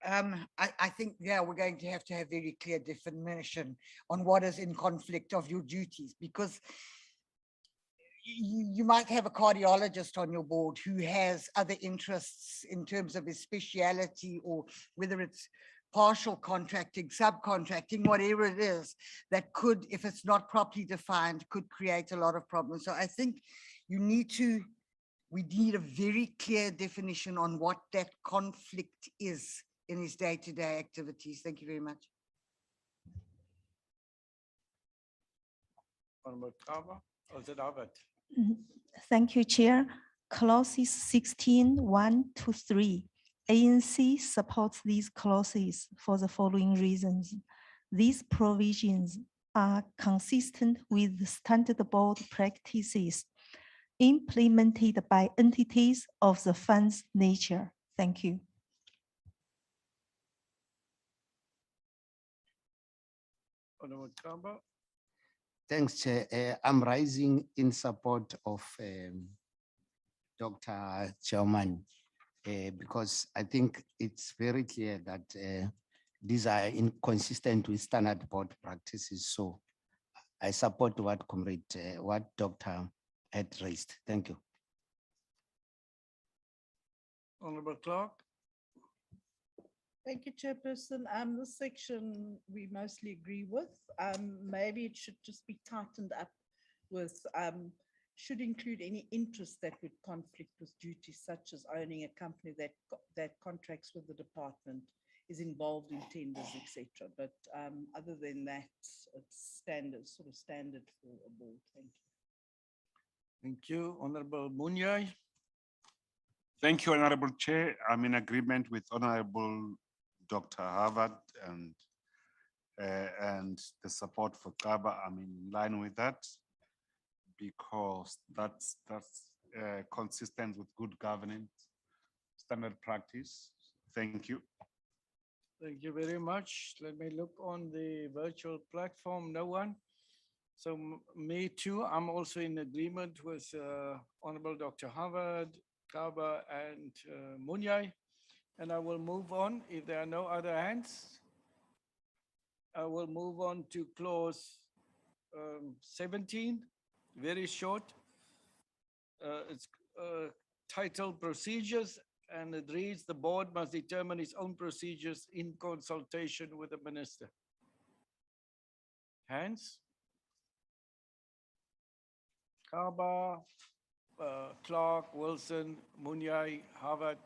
I think, yeah, we're going to have very clear definition on what is in conflict of your duties, because you might have a cardiologist on your board who has other interests in terms of his speciality, or whether it's partial contracting, subcontracting, whatever it is, that could, if it's not properly defined, could create a lot of problems. So I think we need a very clear definition on what that conflict is in his day-to-day activities. Thank you very much. Honorable Kaba, or is it Albert? Thank you, Chair. Clauses 16, 1 to 3. ANC supports these clauses for the following reasons. These provisions are consistent with the standard board practices implemented by entities of the fund's nature. Thank you. Honorable Kaba. Thanks, Chair. I'm rising in support of Dr. Chairman, because I think it's very clear that these are inconsistent with standard board practices. So I support what what Dr. had raised. Thank you. Honorable Clark. Thank you, Chairperson. This section we mostly agree with. Maybe it should just be tightened up with should include any interest that would conflict with duties, such as owning a company that contracts with the department, is involved in tenders, etc. But other than that, it's standard, sort of standard for a board. Thank you. Thank you. Honorable Munyai. Thank you, Honorable Chair. I'm in agreement with Honorable Dr. Harvard and the support for Kaba. I'm in line with that because that's consistent with good governance, standard practice. Thank you. Thank you very much. Let me look on the virtual platform. No one. So me too. I'm also in agreement with Honorable Dr. Harvard, Kaba, and Munyai. And I will move on. If there are no other hands, I will move on to clause 17, very short. It's titled Procedures, and it reads, the board must determine its own procedures in consultation with the minister. Hands? Kaba, Clark, Wilson, Munyai, Harvard.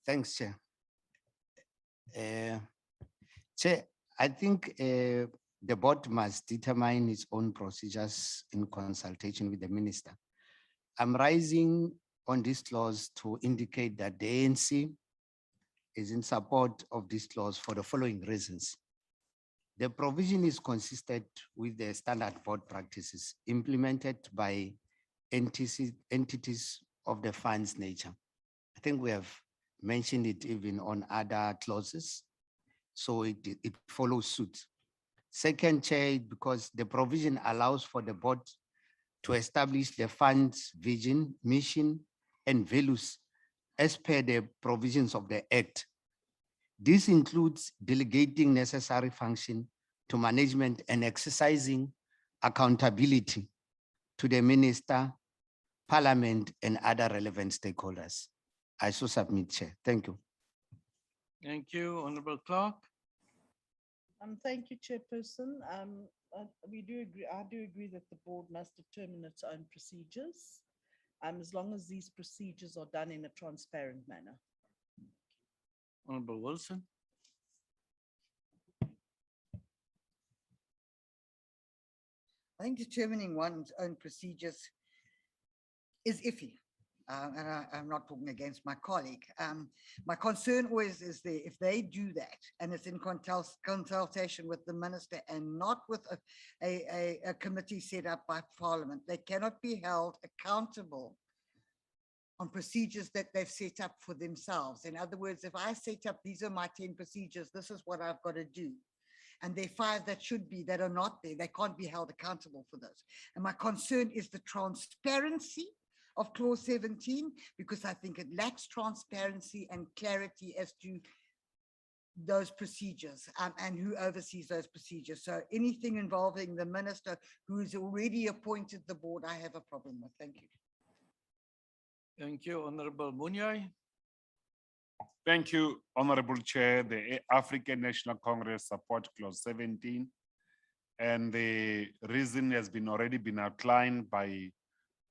Thanks, Chair. Chair, I think the board must determine its own procedures in consultation with the minister. I'm rising on this clause to indicate that the ANC is in support of this clause for the following reasons. The provision is consistent with the standard board practices implemented by entities of the fund's nature. I think we have mentioned it even on other clauses, so it follows suit. Second, Chair, because the provision allows for the board to establish the fund's vision, mission, and values as per the provisions of the Act. This includes delegating necessary function to management and exercising accountability to the minister, parliament, and other relevant stakeholders. I so submit, Chair. Thank you. Thank you, Honorable Clark. Thank you, Chairperson. We do agree. I do agree that the board must determine its own procedures, as long as these procedures are done in a transparent manner. Honorable Wilson. I think determining one's own procedures is iffy. And I'm not talking against my colleague. My concern always is if they do that and it's in consultation with the minister and not with a committee set up by Parliament, they cannot be held accountable on procedures that they've set up for themselves. In other words, if I set up, these are my 10 procedures, this is what I've got to do, and there are 5 that should be, that are not there, they can't be held accountable for those. And my concern is the transparency of clause 17 because I think it lacks transparency and clarity as to those procedures and who oversees those procedures. So anything involving the minister who has already appointed the board, I have a problem with. Thank you. Thank you, Honorable Munyai. Thank you, Honorable Chair. The African National Congress support clause 17. And the reason has been already been outlined by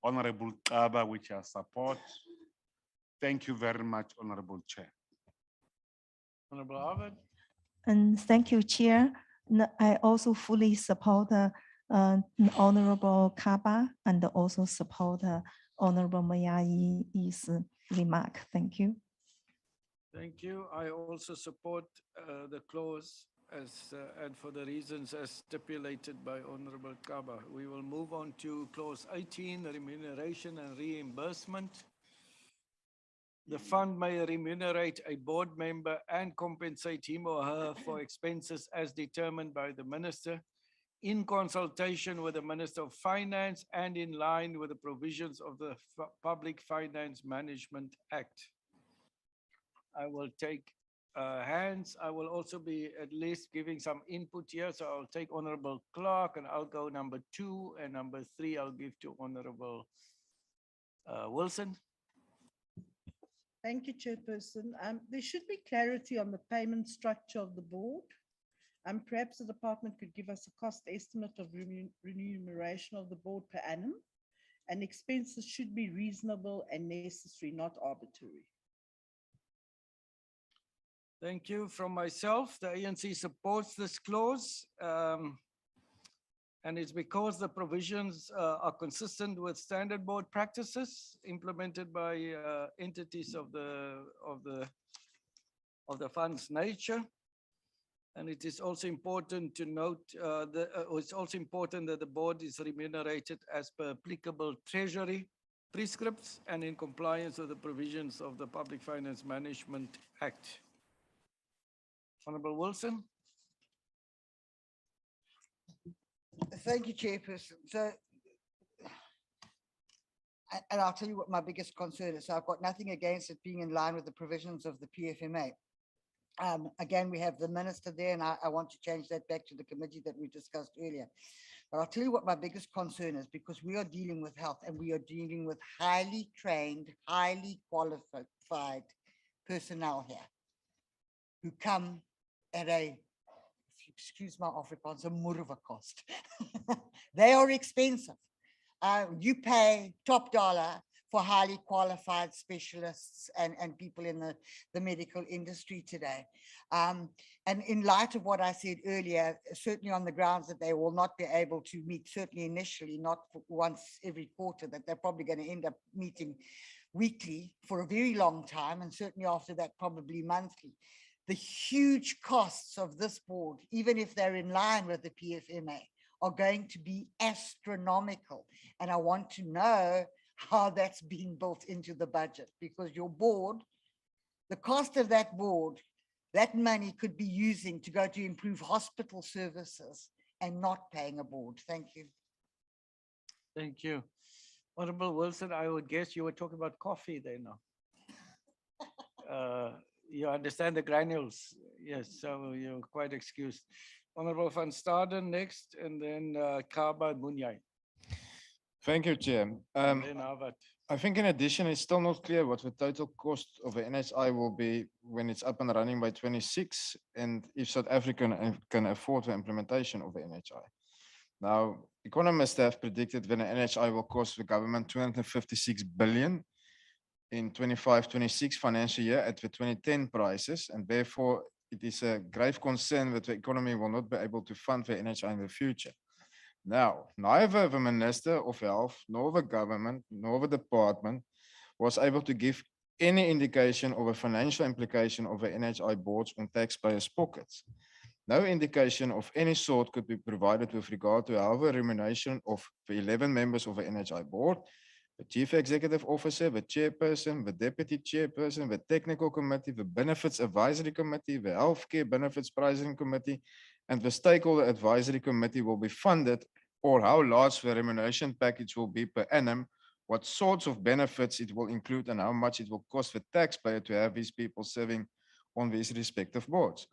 Honorable Kaba, which I support. Thank you very much, Honorable Chair. Honorable Harvard. And thank you, Chair. I also fully support Honorable Kaba and also support Honorable Mayai's remark. Thank you. Thank you. I also support the clause as and for the reasons as stipulated by Honorable Kaba. We will move on to clause 18, remuneration and reimbursement. The fund may remunerate a board member and compensate him or her for expenses as determined by the minister in consultation with the Minister of Finance and in line with the provisions of the Public Finance Management Act. I will take hands. I will also be at least giving some input here. So I'll take Honorable Clark and I'll go number 2 and number 3 I'll give to Honorable Wilson. Thank you, Chairperson. There should be clarity on the payment structure of the board. Perhaps the department could give us a cost estimate of remuneration of the board per annum, and expenses should be reasonable and necessary, not arbitrary. Thank you. From myself, the ANC supports this clause. And it's because the provisions are consistent with standard board practices implemented by entities of the fund's nature. And it is also important to note it's also important that the board is remunerated as per applicable treasury prescripts and in compliance with the provisions of the Public Finance Management Act. Honorable Wilson. Thank you, Chairperson. So, and I'll tell you what my biggest concern is. So I've got nothing against it being in line with the provisions of the PFMA. Again, we have the minister there, and I want to change that back to the committee that we discussed earlier. But I'll tell you what my biggest concern is, because we are dealing with health and we are dealing with highly trained, highly qualified personnel here who come at a, excuse my Afrikaans, a moerwe cost. They are expensive. You pay top dollar for highly qualified specialists and people in the medical industry today. And in light of what I said earlier, certainly on the grounds that they will not be able to meet, certainly initially, not once every quarter, that they're probably going to end up meeting weekly for a very long time, and certainly after that, probably monthly. The huge costs of this board, even if they're in line with the PFMA, are going to be astronomical. And I want to know how that's being built into the budget, because your board, the cost of that board, that money could be using to go to improve hospital services and not paying a board. Thank you. Thank you. Honorable Wilson, I would guess you were talking about coffee there now. You understand the granules. Yes, so you're quite excused. Honorable Van Staden next, and then Kaba Munyai. Thank you, Chair. And then Harvard. I think in addition, it's still not clear what the total cost of the NHI will be when it's up and running by 26, and if South Africa can afford the implementation of the NHI. Now, economists have predicted that the NHI will cost the government 256 billion in 25-26 financial year at the 2010 prices, and therefore it is a grave concern that the economy will not be able to fund the NHI in the future. Now, neither the Minister of Health, nor the government, nor the department was able to give any indication of a financial implication of the NHI boards on taxpayers' pockets. No indication of any sort could be provided with regard to how the remuneration of the 11 members of the NHI board, the Chief Executive Officer, the Chairperson, the Deputy Chairperson, the Technical Committee, the Benefits Advisory Committee, the Healthcare Benefits Pricing Committee, and the Stakeholder Advisory Committee will be funded, or how large the remuneration package will be per annum what sorts of benefits it will include and how much it will cost the taxpayer to have these people serving on these respective boards.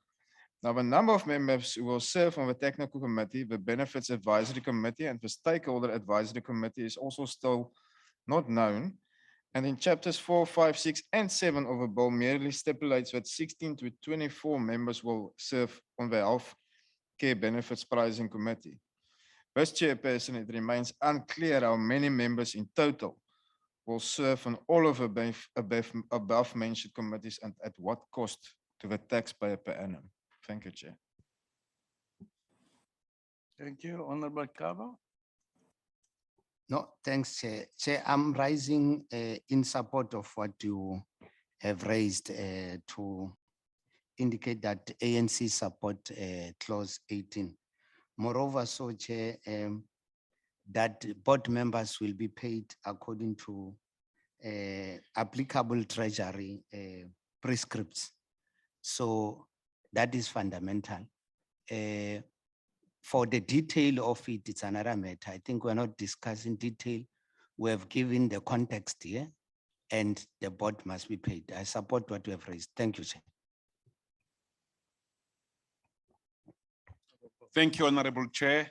Now, a number of members who will serve on the technical committee, the benefits advisory committee, and the stakeholder advisory committee is also still not known. And in chapters 4, 5, 6, and 7 of the bill merely stipulates that 16 to 24 members will serve on the health care benefits pricing committee. As chairperson, it remains unclear how many members in total will serve on all of the above mentioned committees and at what cost to the taxpayer per annum. Thank you, Chair. Thank you, Honorable Kaba. No, thanks, Chair. Chair, I'm rising in support of what you have raised to indicate that ANC support clause 18. Moreover, so Chair, that board members will be paid according to applicable treasury prescripts. So that is fundamental. For the detail of it, it's another matter. I think we're not discussing detail. We have given the context here and the board must be paid. I support what you have raised. Thank you, Chair. Thank you, Honorable Chair.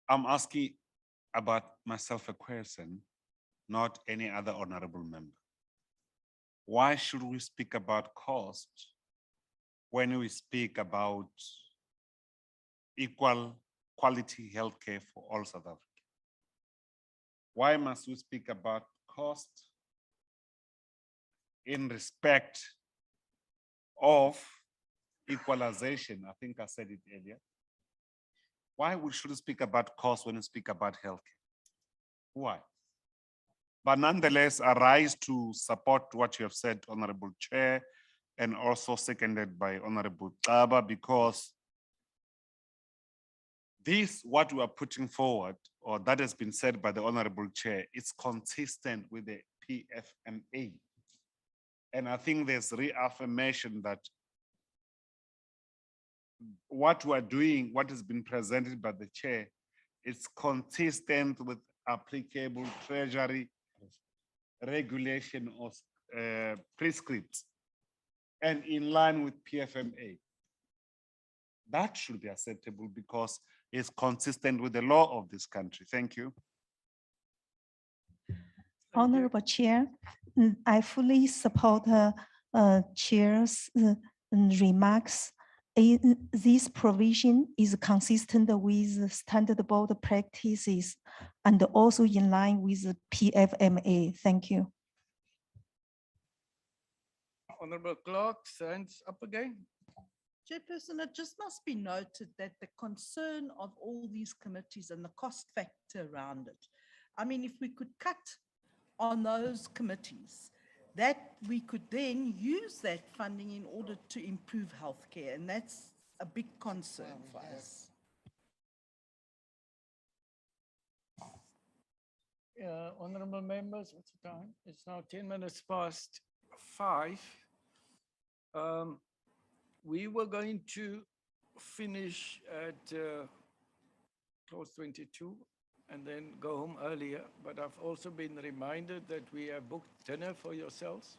I'm asking about myself a question, not any other honorable member. Why should we speak about cost when we speak about equal quality healthcare for all South Africans? Why must we speak about cost in respect of equalization? I think I said it earlier. Why we should speak about cost when we speak about healthcare? Why? But nonetheless, I rise to support what you have said, Honorable Chair, and also seconded by Honorable Kaba, because this, what we are putting forward, or that has been said by the Honorable Chair, is consistent with the PFMA. And I think there's reaffirmation that what we're doing, what has been presented by the Chair, is consistent with applicable treasury regulation or prescripts and in line with PFMA. That should be acceptable because it's consistent with the law of this country. Thank you. Honorable Chair, I fully support Chair's remarks. This provision is consistent with standard board practices and also in line with the PFMA. Thank you. Honorable Clerk, hands up again. Chairperson, it just must be noted that the concern of all these committees and the cost factor around it. I mean, if we could cut on those committees, that we could then use that funding in order to improve healthcare, and that's a big concern for us. Honorable members, what's the time? It's now 10 minutes past 5. We were going to finish at close 22 and then go home earlier, but I've also been reminded that we have booked dinner for yourselves.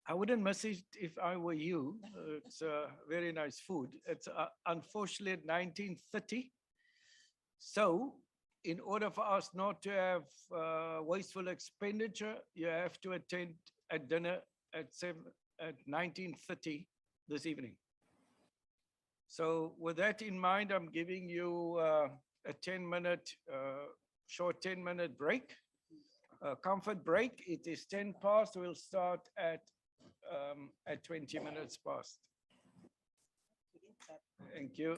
I wouldn't miss it if I were you. It's very nice food. It's unfortunately at 19:30. So in order for us not to have wasteful expenditure, you have to attend a dinner at 19:30 this evening. So with that in mind, I'm giving you a 10-minute, short 10-minute break, comfort break. It is 10 past. We'll start at 20 minutes past. Thank you.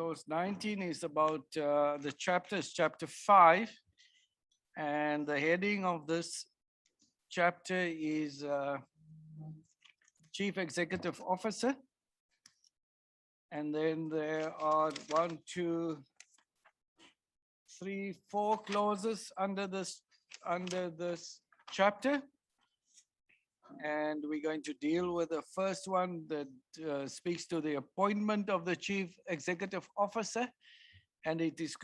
Clause 19 is about the chapter is chapter 5. And the heading of this chapter is Chief Executive Officer. And then there are 1, 2, 3, 4 clauses under this chapter. And we're going to deal with the first one that speaks to the appointment of the Chief Executive Officer. And it is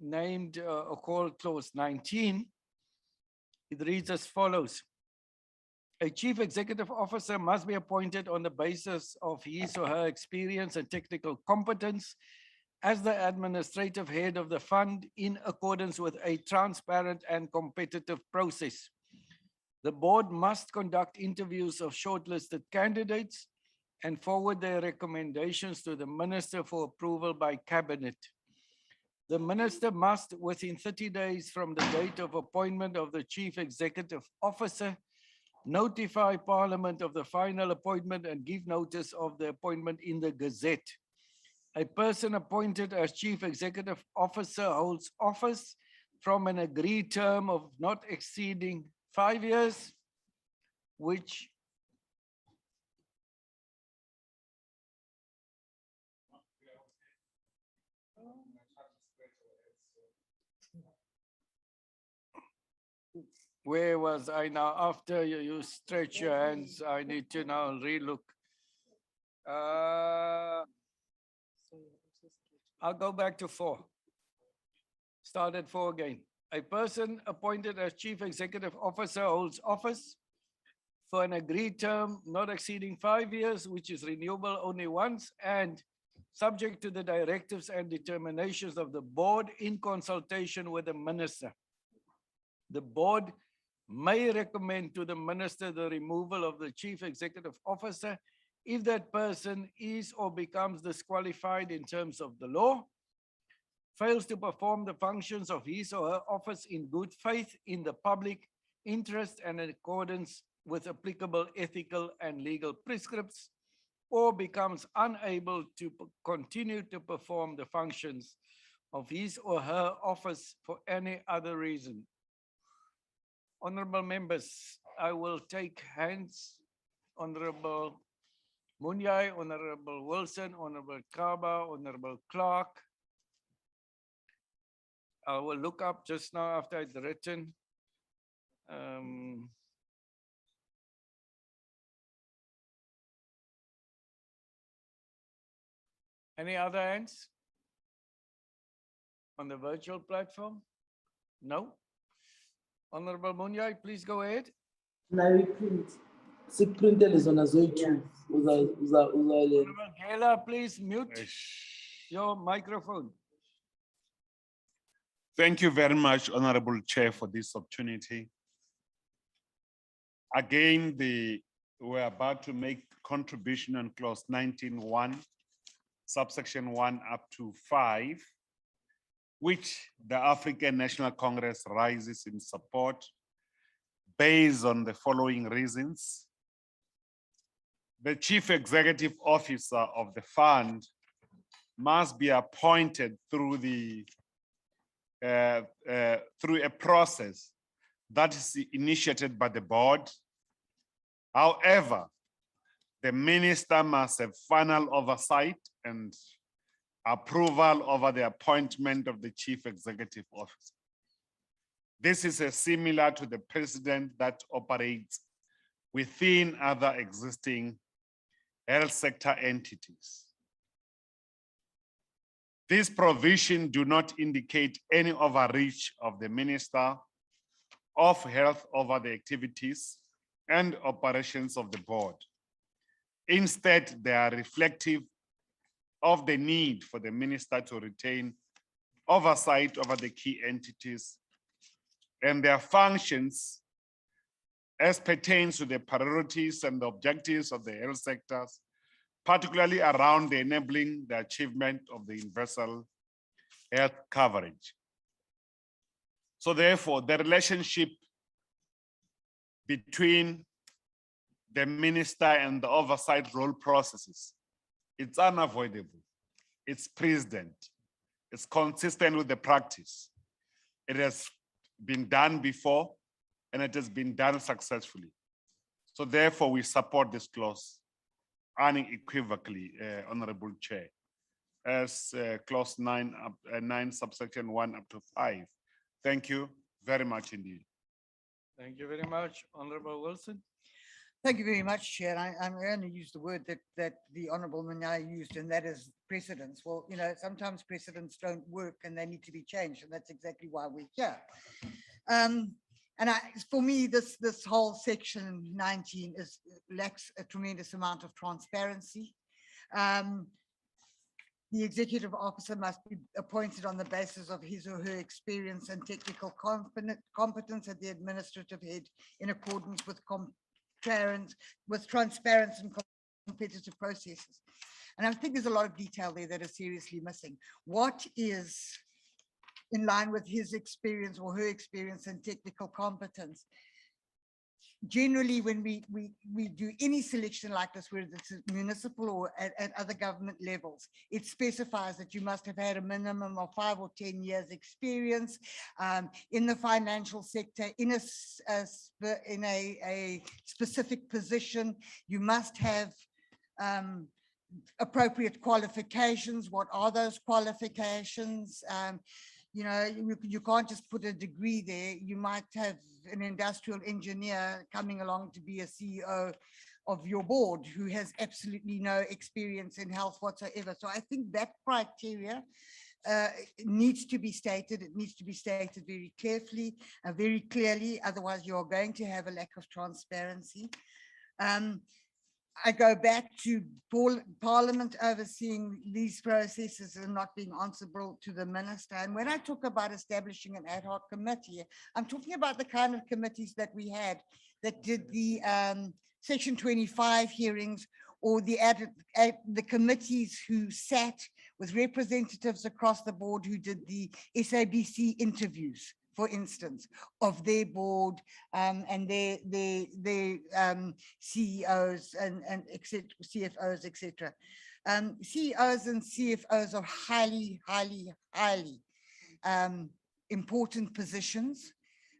named or called Clause 19. It reads as follows. A Chief Executive Officer must be appointed on the basis of his or her experience and technical competence as the administrative head of the fund in accordance with a transparent and competitive process. The board must conduct interviews of shortlisted candidates and forward their recommendations to the minister for approval by cabinet. The minister must, within 30 days from the date of appointment of the Chief Executive Officer, notify Parliament of the final appointment and give notice of the appointment in the Gazette. A person appointed as Chief Executive Officer holds office from an agreed term of not exceeding 5 years, which where was I now? After you stretch your hands, I need to now relook. I'll go back to 4. Start at 4 again. A person appointed as Chief Executive Officer holds office for an agreed term not exceeding 5 years, which is renewable only once, and subject to the directives and determinations of the board in consultation with the minister. The board may recommend to the minister the removal of the Chief Executive Officer if that person is or becomes disqualified in terms of the law, fails to perform the functions of his or her office in good faith in the public interest and in accordance with applicable ethical and legal prescripts, or becomes unable to continue to perform the functions of his or her office for any other reason. Honorable members, I will take hands. Honorable Munyai, Honorable Wilson, Honorable Kaba, Honorable Clark. I will look up just now after I'd written. Any other hands on the virtual platform? No? Honorable Munyai, please go ahead. Honorable Gela, please mute your microphone. Thank you very much, Honorable Chair, for this opportunity. Again, we're about to make contribution on clause 19.1, subsection 1 up to 5, which the African National Congress rises in support based on the following reasons. The Chief Executive Officer of the fund must be appointed through through a process that is initiated by the board. However, the minister must have final oversight and approval over the appointment of the Chief Executive Officer. This is similar to the precedent that operates within other existing health sector entities. This provision do not indicate any overreach of the Minister of Health over the activities and operations of the board. Instead, they are reflective of the need for the minister to retain oversight over the key entities and their functions as pertains to the priorities and the objectives of the health sectors, particularly around the enabling the achievement of the universal health coverage. So therefore, the relationship between the minister and the oversight role processes, it's unavoidable. it's precedent. It's consistent with the practice. It has been done before and it has been done successfully. So therefore we support this clause unequivocally, Honorable Chair, as clause 9 subsection 1 up to 5. Thank you very much indeed. Thank you very much, Honorable Wilson. Thank you very much, Chair. I'm going to use the word that the Honourable Manai used, and that is precedents. Well, you know, sometimes precedents don't work and they need to be changed, and that's exactly why we're here. For me, this whole section 19 lacks a tremendous amount of transparency. The executive officer must be appointed on the basis of his or her experience and technical competence at the administrative head in accordance with transparent and competitive processes. And I think there's a lot of detail there that is seriously missing. What is in line with his experience or her experience and technical competence? Generally, when we do any selection like this, whether it's municipal or at other government levels, it specifies that you must have had a minimum of 5 or 10 years experience in the financial sector, in a specific position. You must have appropriate qualifications. What are those qualifications? You know, you can't just put a degree there. You might have an industrial engineer coming along to be a CEO of your board who has absolutely no experience in health whatsoever. So I think that criteria needs to be stated. It needs to be stated very carefully, very clearly. Otherwise, you're going to have a lack of transparency. I go back to Parliament overseeing these processes and not being answerable to the minister. And when I talk about establishing an ad hoc committee, I'm talking about the kind of committees that we had that did the Section 25 hearings, or the committees who sat with representatives across the board who did the SABC interviews, for instance, of their board and their CEOs and CFOs, etc. CEOs and CFOs are highly important positions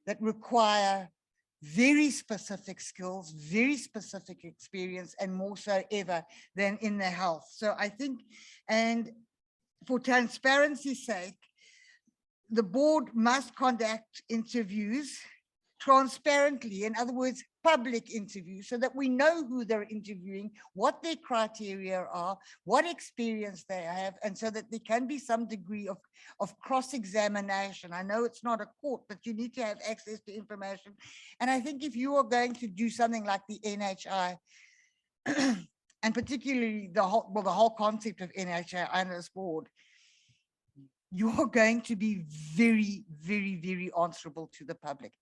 that require very specific skills, very specific experience, and more so ever than in their health. So I think, and for transparency's sake, the board must conduct interviews transparently, in other words, public interviews, so that we know who they're interviewing, what their criteria are, what experience they have, and so that there can be some degree of cross-examination. I know it's not a court, but you need to have access to information. And I think if you are going to do something like the NHI, and particularly the whole concept of NHI and this board, you're going to be very, very, very answerable to the public.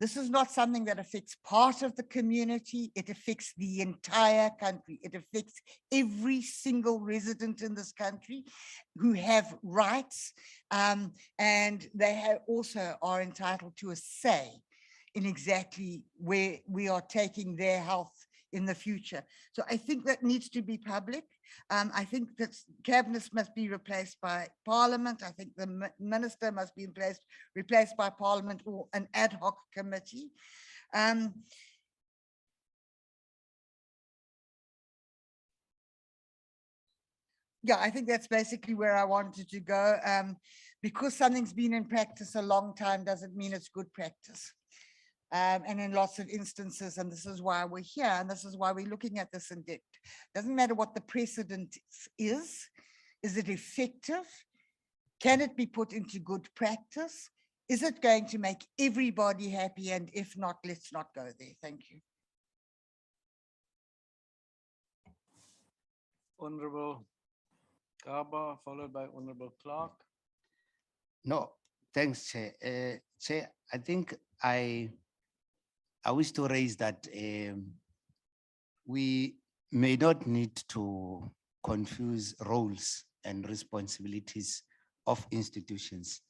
This is not something that affects part of the community. It affects the entire country. It affects every single resident in this country who have rights, and they also are entitled to a say in exactly where we are taking their health in the future. So I think that needs to be public. I think that cabinets must be replaced by Parliament. I think the minister must be replaced by Parliament or an ad hoc committee. Yeah, I think that's basically where I wanted to go. Because something's been in practice a long time doesn't mean it's good practice. And in lots of instances, and this is why we're here, and this is why we're looking at this in depth. Doesn't matter what the precedent is it effective? Can it be put into good practice? Is it going to make everybody happy? And if not, let's not go there. Thank you. Honorable Kaba, followed by Honorable Clark. No, thanks, Chair. Chair, I think I wish to raise that we may not need to confuse roles and responsibilities of institutions.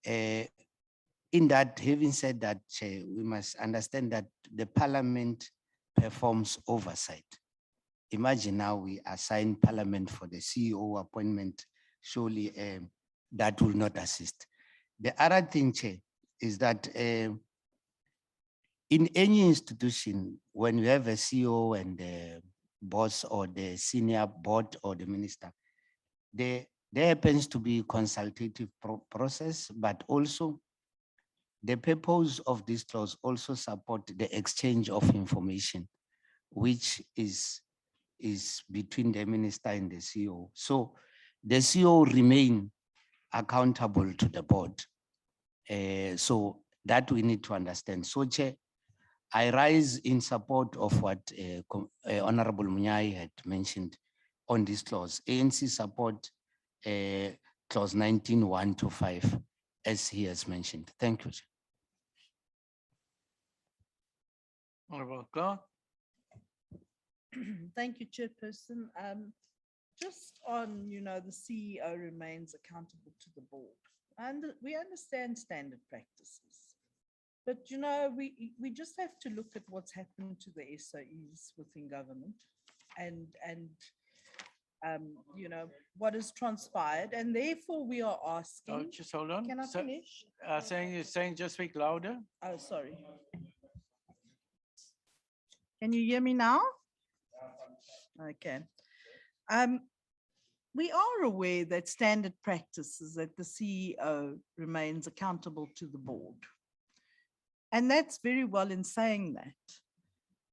In that, having said that, Chair, we must understand that the Parliament performs oversight. imagine now we assign Parliament for the CEO appointment. Surely that will not assist. The other thing, Chair, is that in any institution, when you have a CEO and the boss or the senior board or the minister, there happens to be consultative process, but also the purpose of this clause also support the exchange of information, which is between the minister and the CEO. So the CEO remain accountable to the board. So that we need to understand. So, Chair, I rise in support of what Honorable Munyai had mentioned on this clause. ANC support clause 19(1) to 5, as he has mentioned. Thank you, Chair. Honorable Clark. Thank you, Chairperson. Just on, the CEO remains accountable to the board. And we understand standard practices. But, we just have to look at what's happened to the SOEs within government and what has transpired. And therefore, we are Oh, asking, just hold on. can I finish? Saying just speak louder. Oh, sorry. Can you hear me now? Okay. We are aware that standard practice is that the CEO remains accountable to the board. And that's very well in saying that.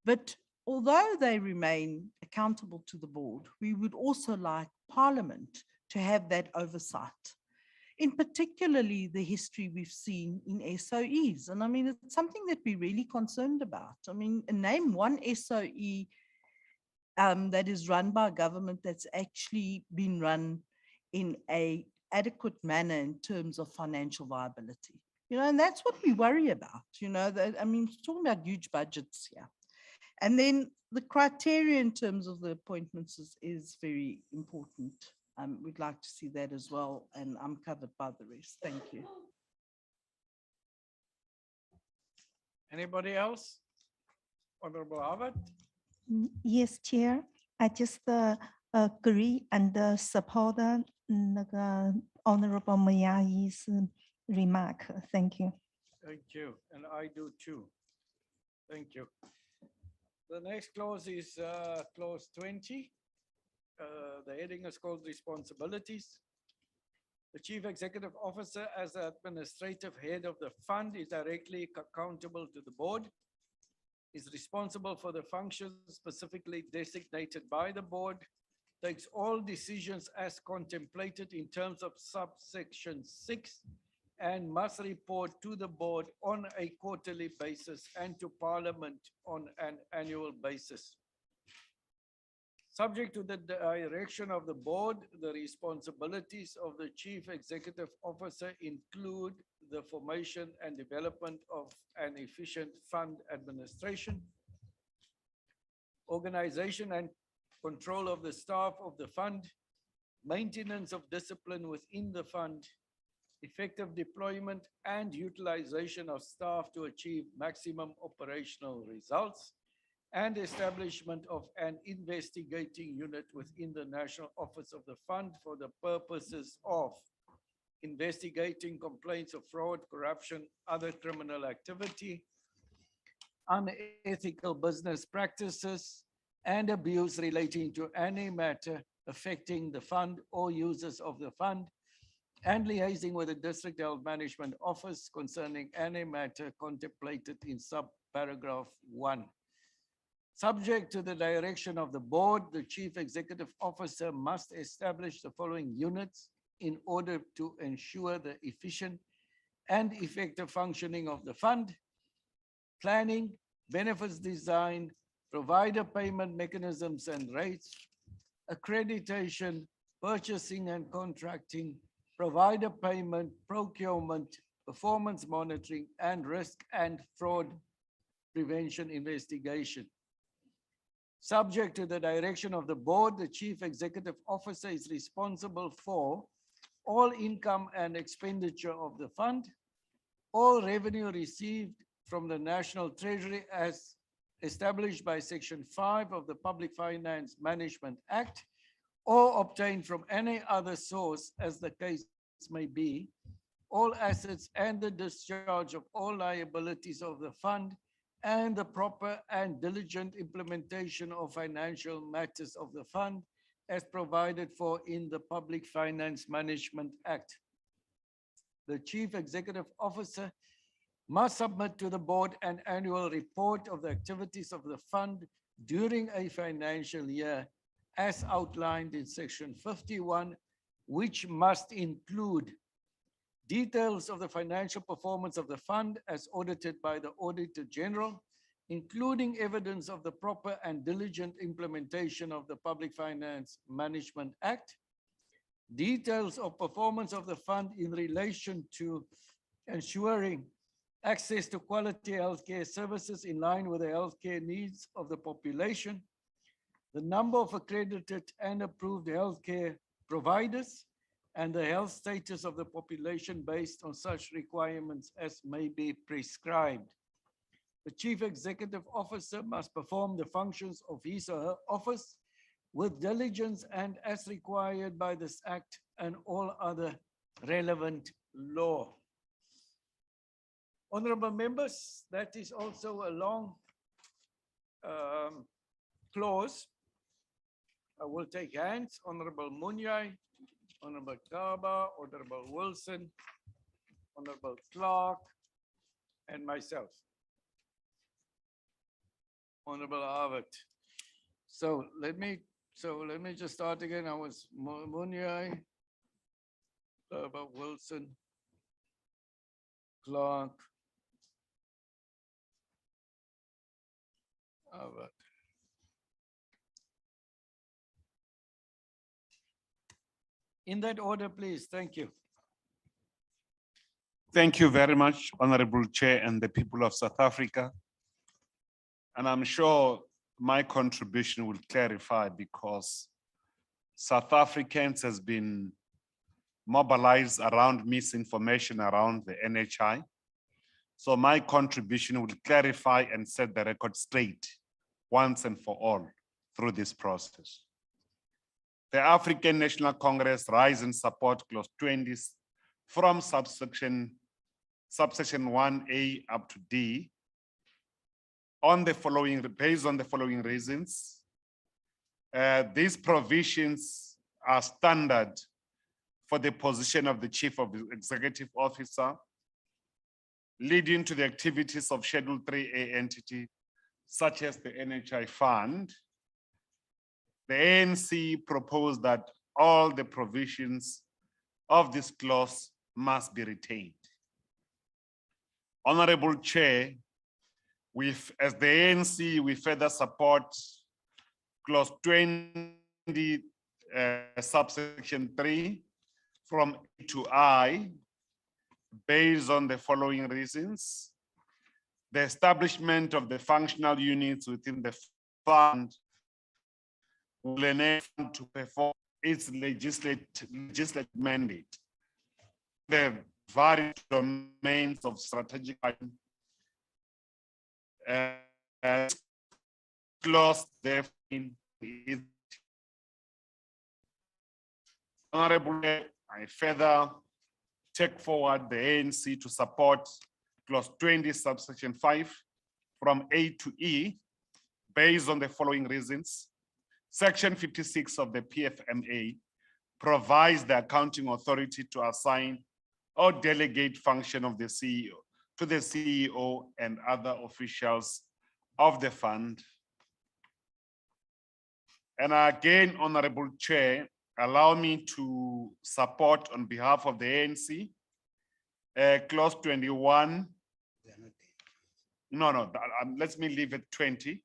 But although they remain accountable to the board, we would also like Parliament to have that oversight. In particularly the history we've seen in SOEs. And I mean, it's something that we're really concerned about. I mean, name one SOE that is run by government that's actually been run in a adequate manner in terms of financial viability. And that's what we worry about, talking about huge budgets here. And then the criteria in terms of the appointments is very important. We'd like to see that as well, and I'm covered by the rest. Thank you. Anybody else? Honorable Harvard. Yes, Chair. I just agree and support Honorable Mayai's remark. Thank you. Thank you. And I do too. Thank you. The next clause is clause 20. The heading is called responsibilities. The chief executive officer as the administrative head of the fund is directly accountable to the board, is responsible for the functions specifically designated by the board, takes all decisions as contemplated in terms of subsection 6, and must report to the board on a quarterly basis and to Parliament on an annual basis. Subject to the direction of the board, the responsibilities of the chief executive officer include the formation and development of an efficient fund administration, organization and control of the staff of the fund, maintenance of discipline within the fund, effective deployment and utilization of staff to achieve maximum operational results, and establishment of an investigating unit within the National Office of the Fund for the purposes of investigating complaints of fraud, corruption, other criminal activity, unethical business practices, and abuse relating to any matter affecting the fund or users of the fund, and liaising with the District Health Management Office concerning any matter contemplated in subparagraph 1. Subject to the direction of the board, the chief executive officer must establish the following units in order to ensure the efficient and effective functioning of the fund: planning, benefits design, provider payment mechanisms and rates, accreditation, purchasing and contracting, provider payment, procurement, performance monitoring, and risk and fraud prevention investigation. Subject to the direction of the board, the chief executive officer is responsible for all income and expenditure of the fund, all revenue received from the National Treasury as established by Section 5 of the Public Finance Management Act or obtained from any other source as the case may be, all assets and the discharge of all liabilities of the fund and the proper and diligent implementation of financial matters of the fund as provided for in the Public Finance Management Act. The Chief Executive Officer must submit to the board an annual report of the activities of the fund during a financial year as outlined in Section 51, which must include details of the financial performance of the fund as audited by the Auditor General, including evidence of the proper and diligent implementation of the Public Finance Management Act, details of performance of the fund in relation to ensuring access to quality healthcare services in line with the healthcare needs of the population, the number of accredited and approved healthcare providers, and the health status of the population based on such requirements as may be prescribed. The Chief Executive Officer must perform the functions of his or her office with diligence and as required by this Act and all other relevant law. Honorable members, that is also a long clause. I will take hands. Honorable Munyai, Honorable Kaba, Honorable Wilson, Honorable Clark, and myself. Honorable Harvard. So let me just start again. I was Munyai, Kaba, Wilson, Clark, Harvard. In that order, please. Thank you. Thank you very much, Honorable Chair and the people of South Africa. And I'm sure my contribution will clarify because South Africans has been mobilized around misinformation around the NHI. So my contribution will clarify and set the record straight once and for all through this process. The African National Congress rise and support clause 20 from subsection 1A up to D on the following, based on the following reasons. These provisions are standard for the position of the Chief of the Executive Officer, leading to the activities of Schedule 3A entity, such as the NHI Fund. The ANC proposed that all the provisions of this clause must be retained. Honorable Chair, as the ANC, we further support clause 20, subsection 3 from A to I, based on the following reasons. The establishment of the functional units within the fund will enable to perform its legislative mandate. The various domains of strategic clause therefore is honorable. I further take forward the ANC to support clause 20 subsection 5 from A to E based on the following reasons. Section 56 of the PFMA provides the accounting authority to assign or delegate function of the CEO to the CEO and other officials of the fund. And again, Honorable Chair, allow me to support on behalf of the ANC, clause 21. No, let me leave it 20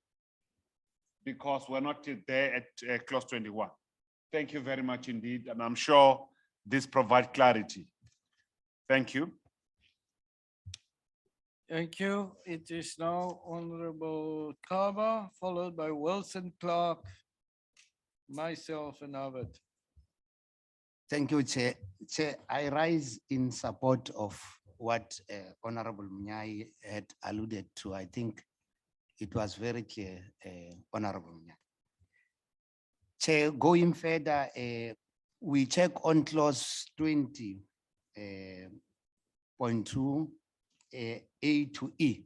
because we're not there at clause 21. Thank you very much indeed. And I'm sure this provides clarity. Thank you. Thank you. It is now Honorable Kaba, followed by Wilson, Clark, myself, and Harvard. Thank you, Chair. Chair, I rise in support of what Honorable Munyai had alluded to. I think It was very clear, Honorable Mnyaka. Chair, going further, we check on clause 20, point 2, A to E.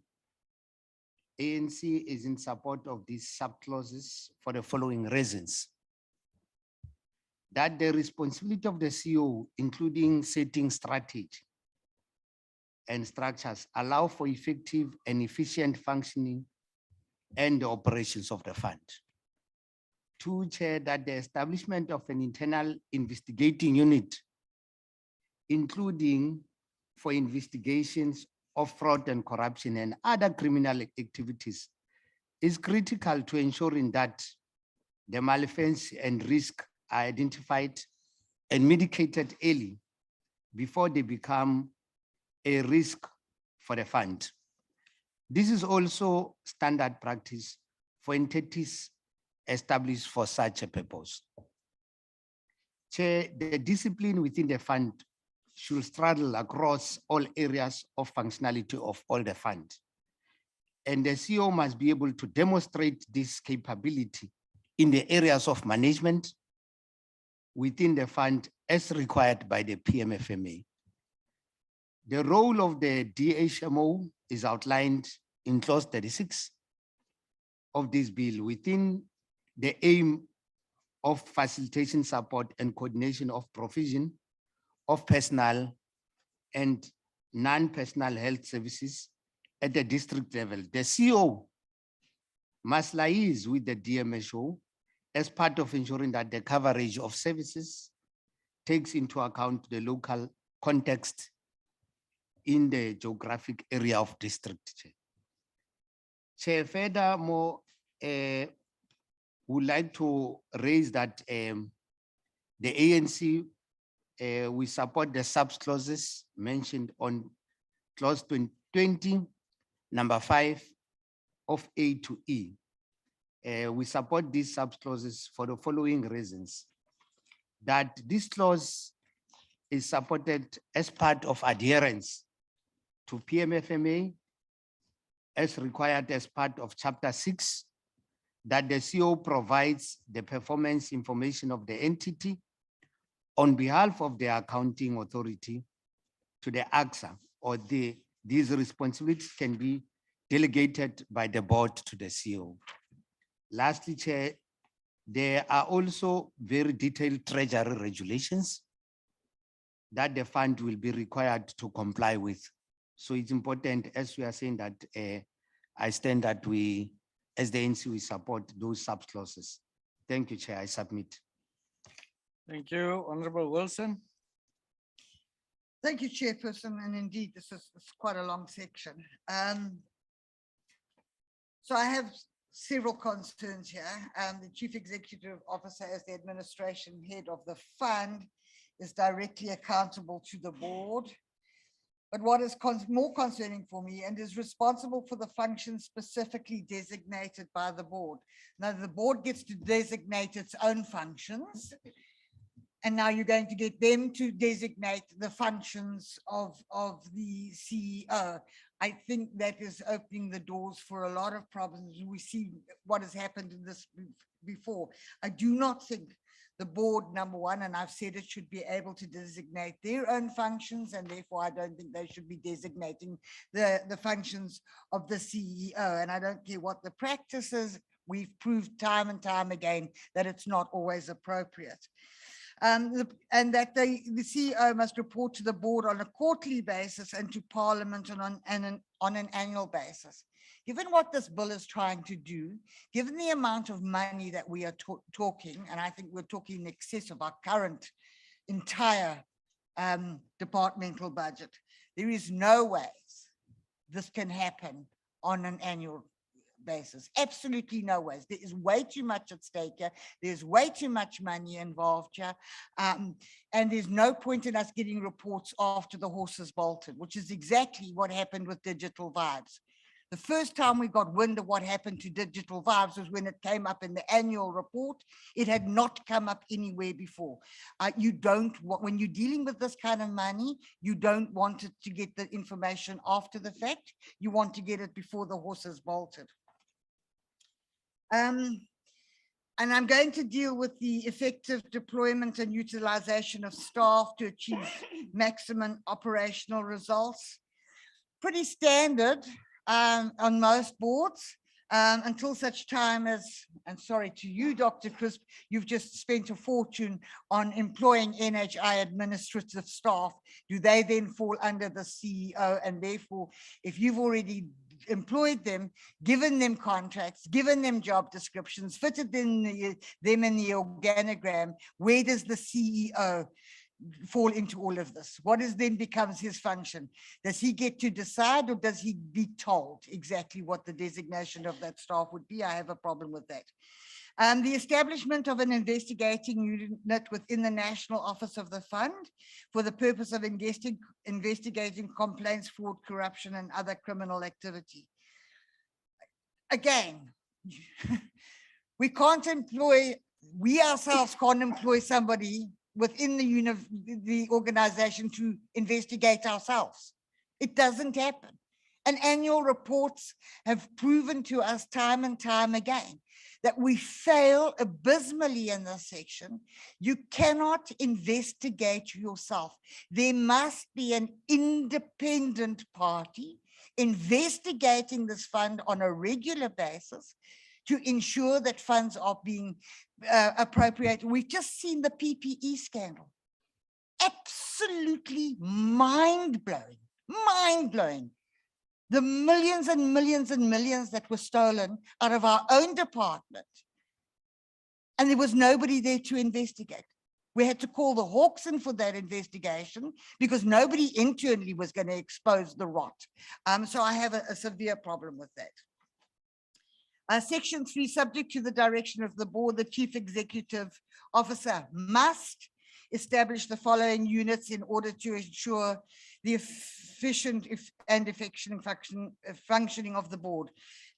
ANC is in support of these subclauses for the following reasons. That the responsibility of the CEO, including setting strategy and structures, allow for effective and efficient functioning and the operations of the fund. Two, Chair, that the establishment of an internal investigating unit, including for investigations of fraud and corruption and other criminal activities, is critical to ensuring that the malfeasance and risk are identified and mitigated early before they become a risk for the fund. This is also standard practice for entities established for such a purpose. Chair, the discipline within the fund should straddle across all areas of functionality of all the fund. And the CEO must be able to demonstrate this capability in the areas of management within the fund as required by the PMFMA. The role of the DHMO is outlined in clause 36 of this bill within the aim of facilitation, support, and coordination of provision of personal and non-personal health services at the district level. The CEO must liaise with the DMHO as part of ensuring that the coverage of services takes into account the local context in the geographic area of district. Chair, furthermore, would like to raise that the ANC, we support the subs clauses mentioned on clause 20, number 5 of A to E. We support these subs clauses for the following reasons. That this clause is supported as part of adherence to PMFMA as required as part of chapter 6, that the CEO provides the performance information of the entity on behalf of the accounting authority to the AXA, or these responsibilities can be delegated by the board to the CEO. Lastly, Chair, there are also very detailed treasury regulations that the fund will be required to comply with. So it's important, as we are saying, that I stand that we, as the ANC, we support those sub clauses. Thank you, Chair. I submit. Thank you, Honorable Wilson. Thank you, Chairperson. And indeed, this is quite a long section. So I have several concerns here. The Chief Executive Officer, as the administration head of the fund, is directly accountable to the board. But what is more concerning for me, and is responsible for the functions specifically designated by the board. Now the board gets to designate its own functions, and now you're going to get them to designate the functions of the CEO. I think that is opening the doors for a lot of problems. We see what has happened in this before. I do not think the board, number one, and I've said it, should be able to designate their own functions, and therefore I don't think they should be designating the functions of the CEO. And I don't care what the practice is. We've proved time and time again that it's not always appropriate. And that the CEO must report to the board on a quarterly basis and to Parliament on an annual basis. Given what this bill is trying to do, given the amount of money that we are talking, and I think we're talking in excess of our current entire departmental budget, there is no way this can happen on an annual basis. Absolutely no ways. There is way too much at stake here. There's way too much money involved here. And there's no point in us getting reports after the horse is bolted, which is exactly what happened with Digital Vibes. The first time we got wind of what happened to Digital Vibes was when it came up in the annual report. It had not come up anywhere before. You don't want, when you're dealing with this kind of money, you don't want it to get the information after the fact. You want to get it before the horse is bolted. And I'm going to deal with the effective deployment and utilization of staff to achieve maximum operational results. Pretty standard on most boards. Until such time as, and sorry to you, Dr. Crisp, you've just spent a fortune on employing NHI administrative staff. Do they then fall under the CEO? And therefore, if you've already employed them, given them contracts, given them job descriptions, fitted them in the organogram, where does the CEO fall into all of this? What is then becomes his function? Does he get to decide, or does he be told exactly what the designation of that staff would be? I have a problem with that. The establishment of an investigating unit within the National Office of the Fund for the purpose of investigating complaints, fraud, corruption, and other criminal activity. Again, we ourselves can't employ somebody within the organization to investigate ourselves. It doesn't happen. And annual reports have proven to us time and time again that we fail abysmally in this section. You cannot investigate yourself. There must be an independent party investigating this fund on a regular basis to ensure that funds are being appropriated. We've just seen the PPE scandal. Absolutely mind-blowing, mind-blowing. The millions and millions and millions that were stolen out of our own department. And there was nobody there to investigate. We had to call the Hawks in for that investigation because nobody internally was going to expose the rot. So I have a severe problem with that. Section 3, subject to the direction of the board, the chief executive officer must establish the following units in order to ensure the efficient and effective functioning of the board.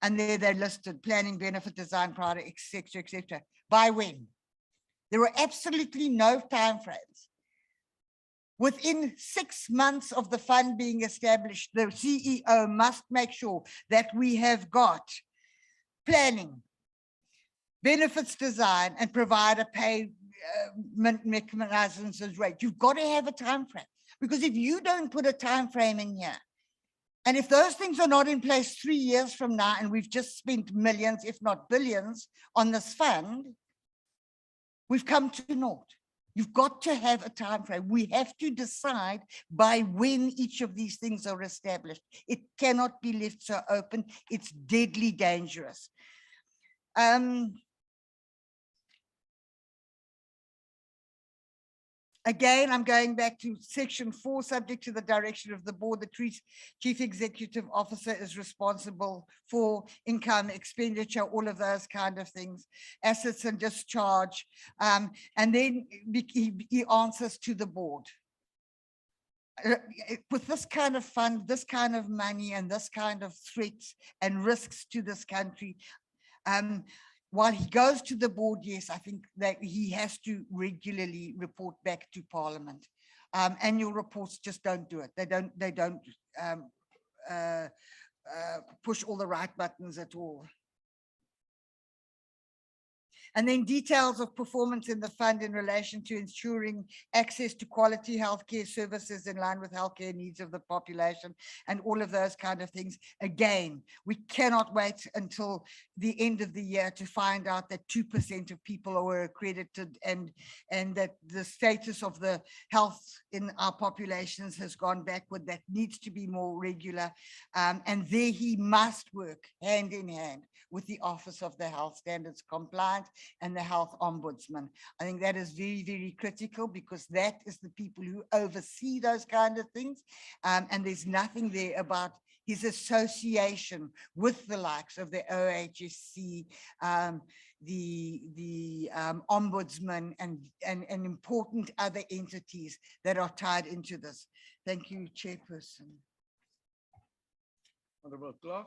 And there they're listed: planning, benefit design, product, etc., etc. By when? There were absolutely no timeframes. Within 6 months of the fund being established, the CEO must make sure that we have got planning, benefits design, and provide a pay mechanisms as rate. You've got to have a time frame, because if you don't put a time frame in here, and if those things are not in place 3 years from now, and we've just spent millions, if not billions, on this fund, we've come to naught. You've got to have a time frame. We have to decide by when each of these things are established. It cannot be left so open. It's deadly dangerous. Again, I'm going back to section 4, subject to the direction of the board. The chief executive officer is responsible for income, expenditure, all of those kind of things, assets and discharge. And then he answers to the board. With this kind of fund, this kind of money, and this kind of threats and risks to this country, while he goes to the board, yes, I think that he has to regularly report back to Parliament. Annual reports just don't do it. They don't push all the right buttons at all. And then details of performance in the fund in relation to ensuring access to quality healthcare services in line with healthcare needs of the population and all of those kind of things. Again, we cannot wait until the end of the year to find out that 2% of people are accredited and that the status of the health in our populations has gone backward. That needs to be more regular. And there he must work hand in hand with the Office of the Health Standards Compliance and the Health Ombudsman. I think that is very, very critical, because that is the people who oversee those kind of things. And there's nothing there about his association with the likes of the OHSC, the Ombudsman, and important other entities that are tied into this. Thank you, Chairperson. Honorable Clerk.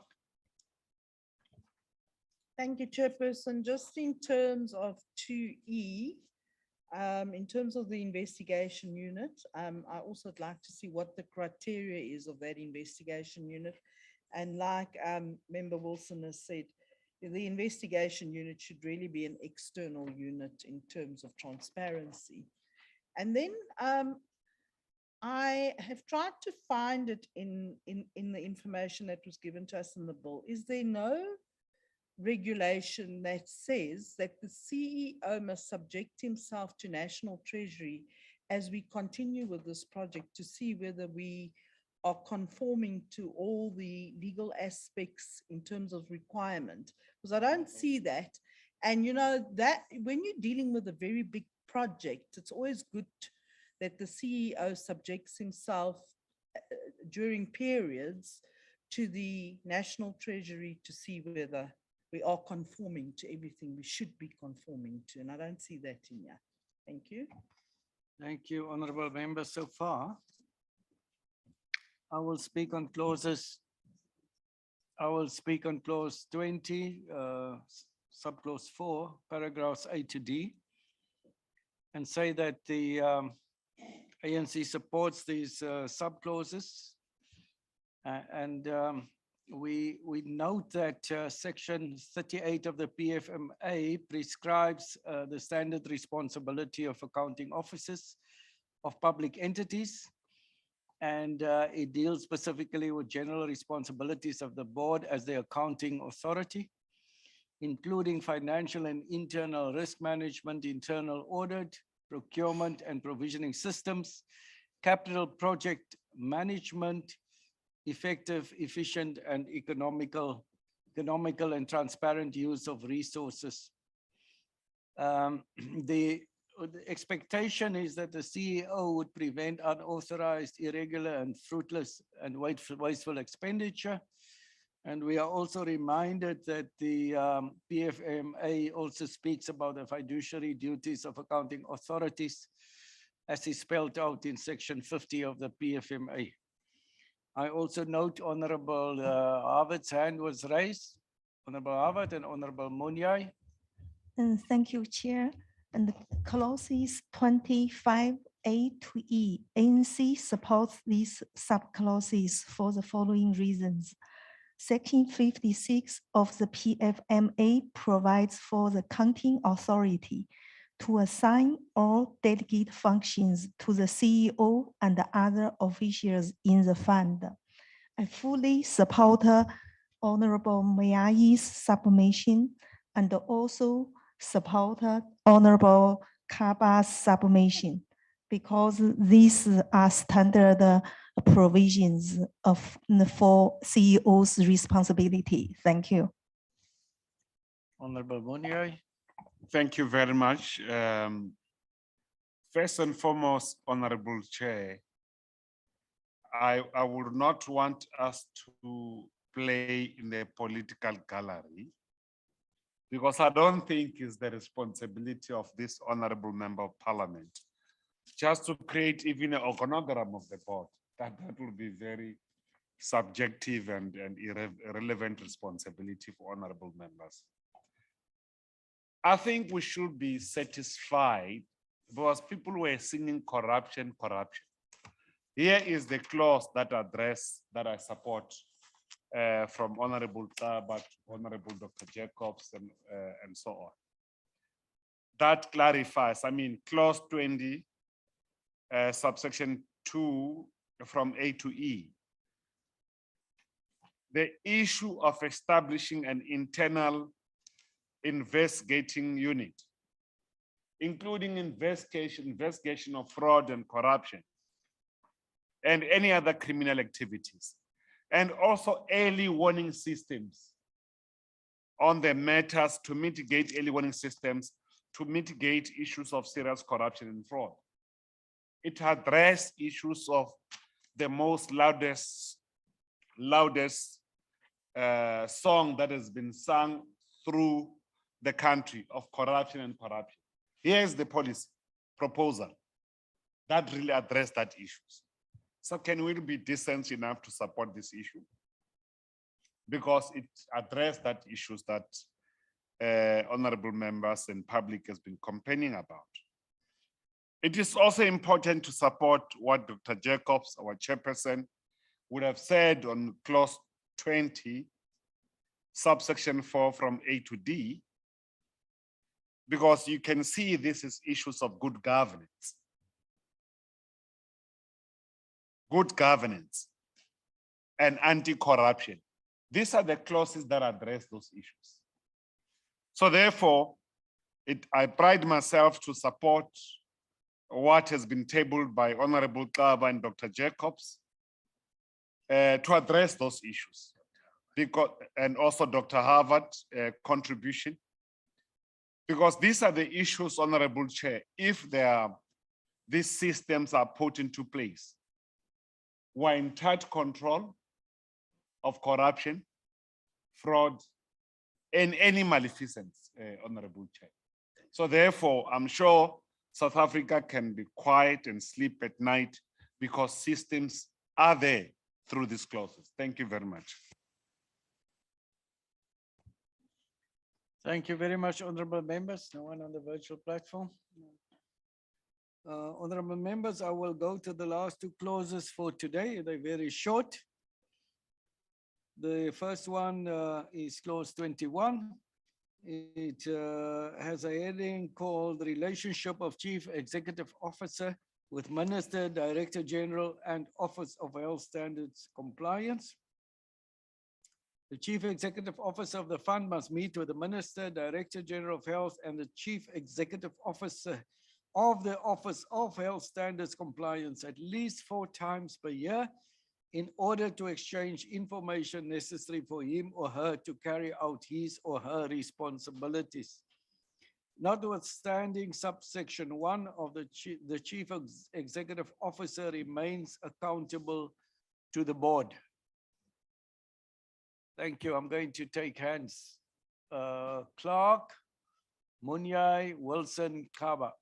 Thank you, Chairperson. Just in terms of 2E, in terms of the investigation unit, I also would like to see what the criteria is of that investigation unit. And like Member Wilson has said, the investigation unit should really be an external unit in terms of transparency. And then I have tried to find it in the information that was given to us in the bill. Is there no regulation that says that the CEO must subject himself to National Treasury as we continue with this project to see whether we are conforming to all the legal aspects in terms of requirement? Because I don't see that. And you know, that when you're dealing with a very big project, it's always good that the CEO subjects himself during periods to the National Treasury to see whether we are conforming to everything we should be conforming to. And I don't see that in here. Thank you. Thank you, honorable member. So far, I will speak on clauses. I will speak on clause 20, subclause 4, paragraphs A to D, and say that the ANC supports these subclauses. We note that section 38 of the PFMA prescribes the standard responsibility of accounting officers of public entities, and it deals specifically with general responsibilities of the board as the accounting authority, including financial and internal risk management, internal audit, procurement and provisioning systems, capital project management, effective, efficient, and economical and transparent use of resources. The expectation is that the CEO would prevent unauthorized, irregular, and fruitless and wasteful expenditure. And we are also reminded that the PFMA also speaks about the fiduciary duties of accounting authorities, as is spelled out in section 50 of the PFMA. I also note Honorable Harvard's hand was raised. Honorable Harvard and Honorable Munyai. And thank you, Chair. And clauses 25A to E, ANC supports these subclauses for the following reasons. Section 56 of the PFMA provides for the counting authority to assign or delegate functions to the CEO and the other officials in the fund. I fully support Honorable Mayai's submission and also support Honorable Kaba's submission, because these are standard provisions for CEO's responsibility. Thank you. Honorable Munyai. Thank you very much. First and foremost, Honorable Chair, I would not want us to play in the political gallery, because I don't think it's the responsibility of this Honorable Member of Parliament just to create even an organogram of the board. That will be very subjective and irrelevant responsibility for honorable members. I think we should be satisfied because people were singing corruption, corruption. Here is the clause that I support from Honorable Tabat, Honorable Dr. Jacobs, and so on. That clarifies, I mean, clause 20, subsection 2 from A to E. The issue of establishing an internal investigating unit, including investigation of fraud and corruption and any other criminal activities, and also early warning systems on the matters to mitigate early warning systems to mitigate issues of serious corruption and fraud. It addressed issues of the most loudest song that has been sung through the country of corruption and corruption. Here's the policy proposal that really addressed that issues. So can we be decent enough to support this issue? Because it addressed that issues that honorable members and public has been complaining about. It is also important to support what Dr. Jacobs, our chairperson, would have said on clause 20, subsection 4 from A to D, because you can see this is issues of good governance. Good governance and anti-corruption. These are the clauses that address those issues. So therefore, I pride myself to support what has been tabled by Honorable Kaba and Dr. Jacobs to address those issues. Because, and also Dr. Harvard's contribution. Because these are the issues, Honorable Chair, if these systems are put into place. We're in tight control of corruption, fraud, and any maleficence, Honorable Chair. So therefore, I'm sure South Africa can be quiet and sleep at night because systems are there through these clauses. Thank you very much. Thank you very much, honorable members. No one on the virtual platform. Honorable members, I will go to the last two clauses for today. They're very short. The first one is clause 21. It has a heading called Relationship of Chief Executive Officer with Minister, Director General, and Office of Health Standards Compliance. The Chief Executive Officer of the fund must meet with the Minister, Director General of Health, and the Chief Executive Officer of the Office of Health Standards Compliance at least 4 times per year in order to exchange information necessary for him or her to carry out his or her responsibilities. Notwithstanding subsection 1 of the Chief Executive Officer remains accountable to the board. Thank you. I'm going to take hands. Clark, Munyai, Wilson, Kaba.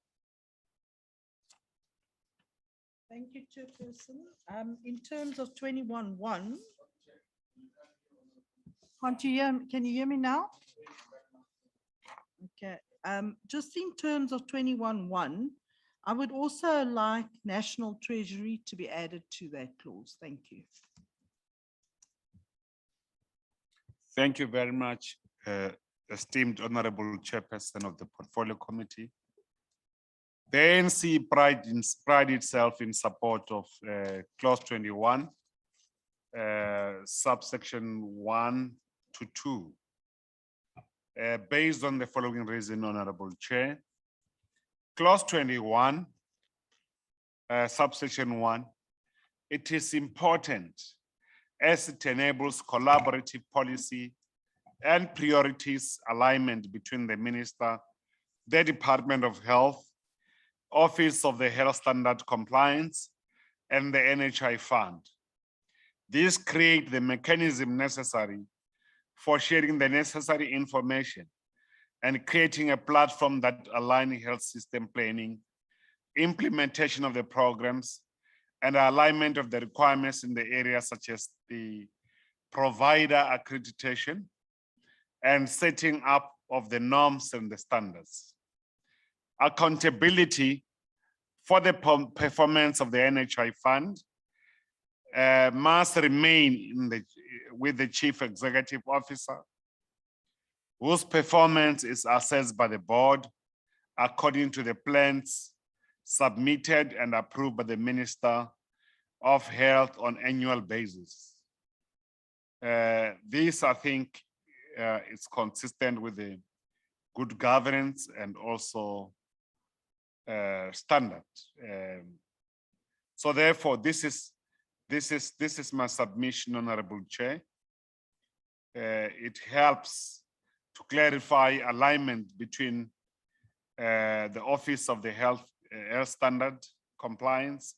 Thank you, Chairperson. In terms of 21.1, can you hear me now? Okay. Just in terms of 21.1, I would also like National Treasury to be added to that clause. Thank you. Thank you very much, esteemed Honorable Chairperson of the Portfolio Committee. The ANC pride itself in support of clause 21, subsection 1 to 2, based on the following reason, Honorable Chair. Clause 21, subsection 1, it is important as it enables collaborative policy and priorities alignment between the Minister, the Department of Health, Office of the Health Standard Compliance, and the NHI Fund. This creates the mechanism necessary for sharing the necessary information and creating a platform that aligns health system planning, implementation of the programs, and alignment of the requirements in the areas such as the provider accreditation and setting up of the norms and the standards. Accountability for the performance of the NHI Fund must remain with the Chief Executive Officer, whose performance is assessed by the board according to the plans submitted and approved by the Minister of Health on annual basis. This, I think, is consistent with the good governance and also standard. So therefore, this is my submission, Honorable Chair. It helps to clarify alignment between the Office of the Health Standard Compliance,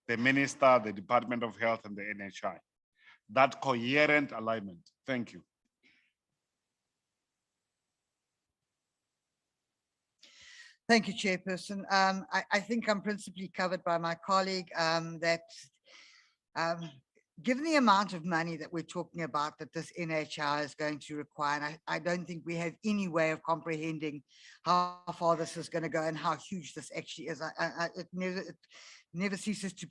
the Minister, the Department of Health, and the NHI. That coherent alignment. Thank you. Thank you, Chairperson. I think I'm principally covered by my colleague that given the amount of money that we're talking about that this NHI is going to require, and I don't think we have any way of comprehending how far this is going to go and how huge this actually is. It never ceases to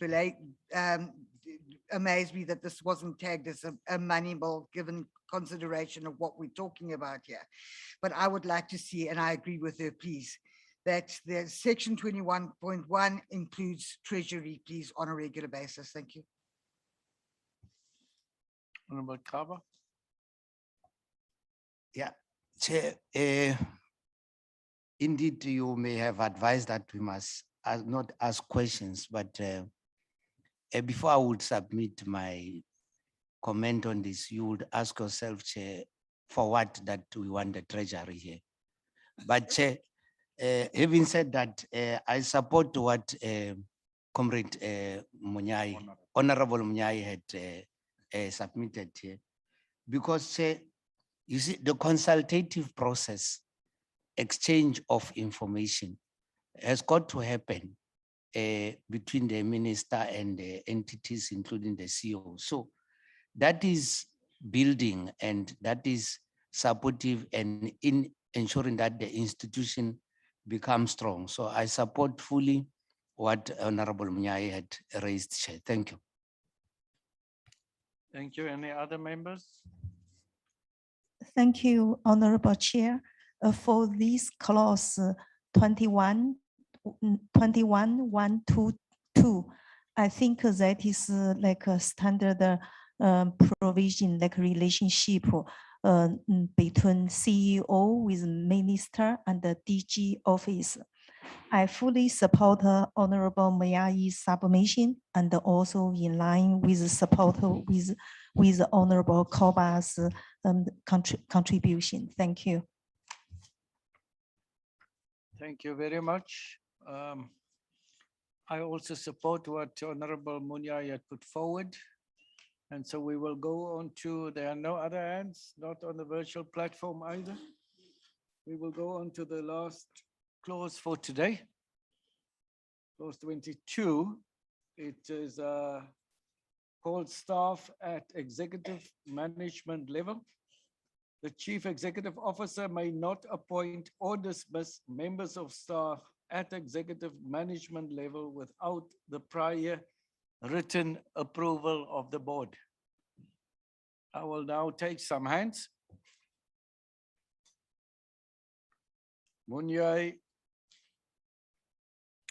amazed me that this wasn't tagged as a money bill, given consideration of what we're talking about here. But I would like to see, and I agree with her, please, that the section 21.1 includes treasury, please, on a regular basis. Thank you. Honorable Kaba. Yeah, Chair, indeed, you may have advised that we must not ask questions, but before I would submit my comment on this, you would ask yourself, Chair, for what that we want the treasury here. But Chair, having said that, I support what Comrade Munyai, Honorable Munyai had submitted here. Because Chair, you see, the consultative process, exchange of information has got to happen between the minister and the entities, including the CEO. So that is building and that is supportive and in ensuring that the institution becomes strong. So I support fully what Honorable Munyai had raised, Chair. Thank you. Thank you. Any other members? Thank you, Honorable Chair. For this clause 21.122, I think that is like a standard provision, like relationship between CEO with minister and the DG office. I fully support Honorable Mayai's submission and also in line with support with Honorable Koba's contribution. Thank you. Thank you very much. I also support what Honorable Munyai had put forward. And so we will go on to, there are no other hands, not on the virtual platform either. We will go on to the last clause for today. Clause 22, it is called staff at executive management level. The chief executive officer may not appoint or dismiss members of staff at executive management level without the prior written approval of the board. I will now take some hands. Munyai,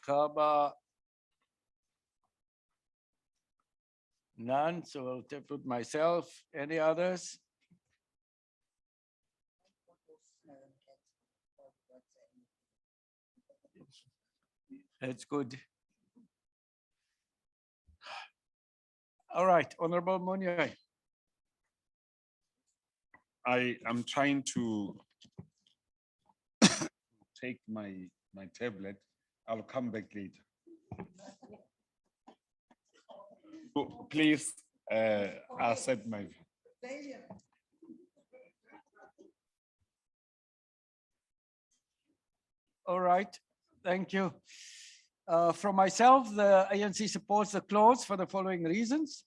Kaba, none, so I'll take with myself. Any others? That's good. All right, Honorable Munyai. I am trying to take my tablet. I'll come back later. So, please accept my view. All right, thank you. From myself, the ANC supports the clause for the following reasons.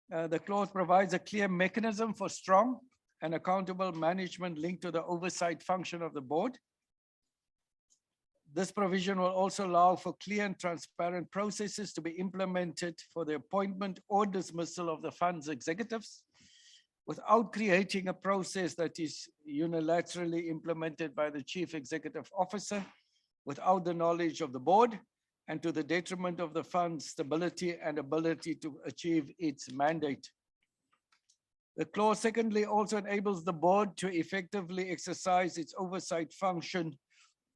The clause provides a clear mechanism for strong and accountable management linked to the oversight function of the board. This provision will also allow for clear and transparent processes to be implemented for the appointment or dismissal of the fund's executives without creating a process that is unilaterally implemented by the chief executive officer without the knowledge of the board and to the detriment of the fund's stability and ability to achieve its mandate. The clause secondly also enables the board to effectively exercise its oversight function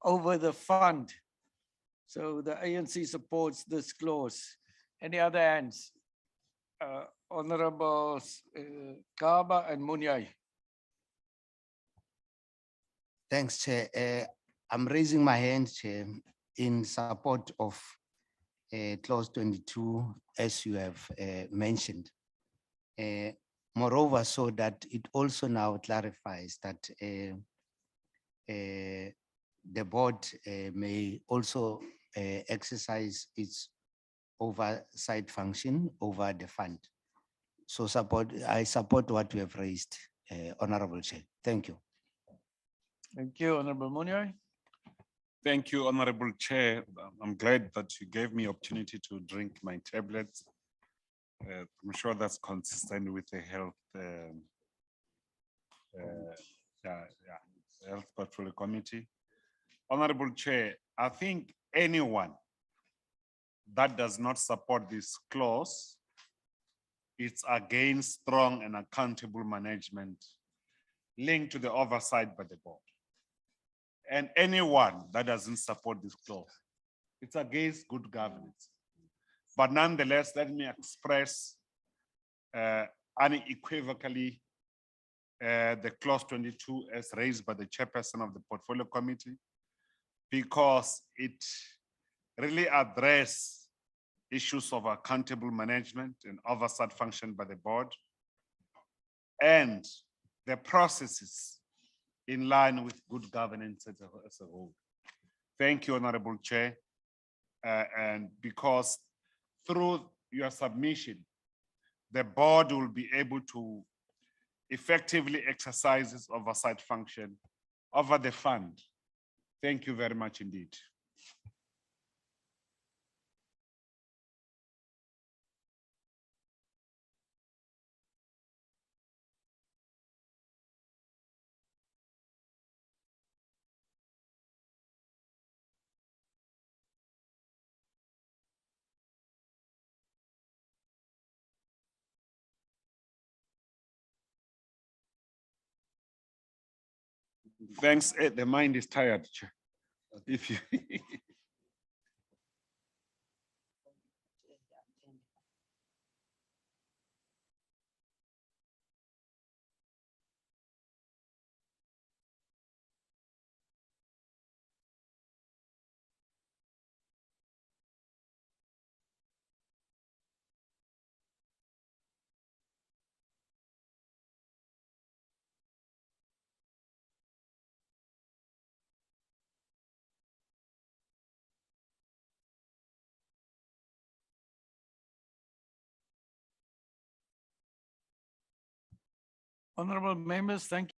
over the fund. So the ANC supports this clause. Any other hands? Honorables Kaba and Munyai. Thanks, Chair. I'm raising my hand, Chair, in support of clause 22, as you have mentioned. Moreover, so that it also now clarifies that the board may also exercise its oversight function over the fund. So I support what you have raised, Honorable Chair. Thank you. Thank you, Honorable Munyai. Thank you, Honorable Chair. I'm glad that you gave me opportunity to drink my tablets. I'm sure that's consistent with the health, health portfolio committee. Honorable Chair, I think anyone that does not support this clause, it's against strong and accountable management linked to the oversight by the board. And anyone that doesn't support this clause, it's against good governance. But nonetheless, let me express unequivocally the clause 22 as raised by the chairperson of the portfolio committee, because it really addresses issues of accountable management and oversight function by the board and the processes in line with good governance as a whole. Thank you, Honorable Chair. And because through your submission, the board will be able to effectively exercise its oversight function over the fund. Thank you very much indeed. Thanks. The mind is tired, Chair. If you Honorable members, thank